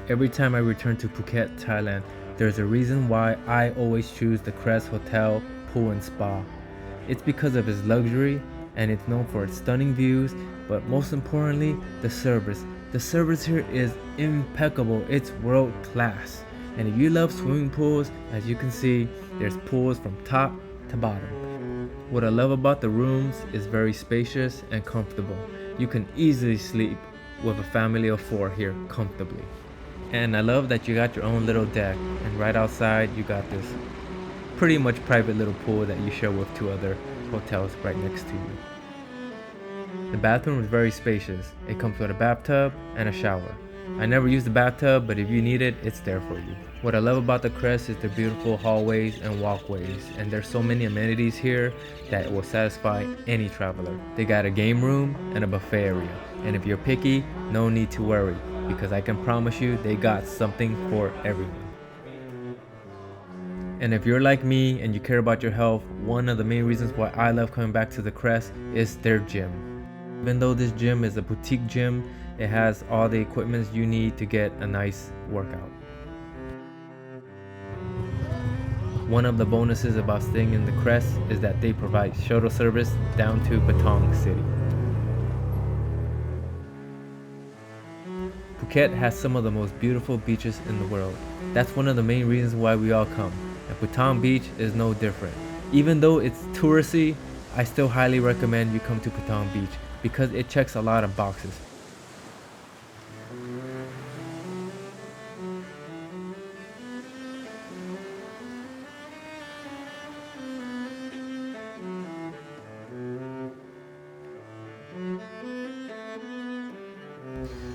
Every time I return to Phuket, Thailand, there's a reason why I always choose the Crest Hotel, Pool and Spa. It's because of its luxury, and it's known for its stunning views, but most importantly, the service. The service here is impeccable, it's world class. And if you love swimming pools, as you can see, there's pools from top to bottom. What I love about the rooms is very spacious and comfortable. You can easily sleep with a family of 4 here comfortably. And I love that you got your own little deck, and right outside you got this pretty much private little pool that you share with 2 other hotels right next to you. The bathroom is very spacious. It comes with a bathtub and a shower. I never use the bathtub, but if you need it, it's there for you. What I love about the Crest is the beautiful hallways and walkways, and there's so many amenities here that will satisfy any traveler. They got a game room and a buffet area, and if you're picky, no need to worry, because I can promise you they got something for everyone. And if you're like me and you care about your health, one of the main reasons why I love coming back to the Crest is their gym. Even though this gym is a boutique gym, it has all the equipment you need to get a nice workout. One of the bonuses about staying in the Crest is that they provide shuttle service down to Patong City. Phuket has some of the most beautiful beaches in the world. That's one of the main reasons why we all come. And Patong Beach is no different. Even though it's touristy, I still highly recommend you come to Patong Beach because it checks a lot of boxes.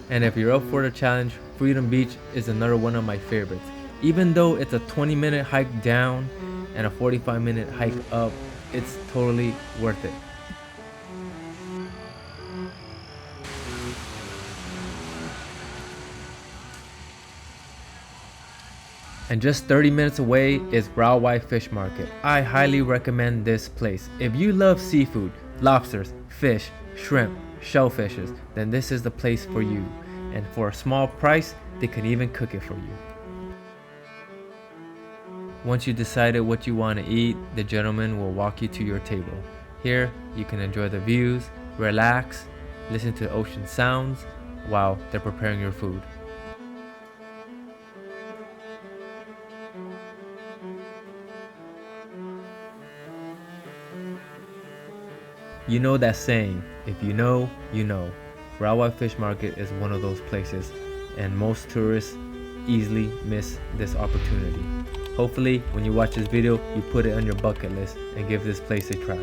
And if you're up for the challenge, Freedom Beach is another one of my favorites. Even though it's a 20-minute hike down and a 45-minute hike up, it's totally worth it. And just 30 minutes away is Rawai Fish Market. I highly recommend this place. If you love seafood, lobsters, fish, shrimp, shellfishes, then this is the place for you. And for a small price, they can even cook it for you. Once you decided what you want to eat, the gentleman will walk you to your table. Here, you can enjoy the views, relax, listen to the ocean sounds while they're preparing your food. You know that saying, if you know, you know. Rawai Fish Market is one of those places, and most tourists easily miss this opportunity. Hopefully, when you watch this video, you put it on your bucket list and give this place a try.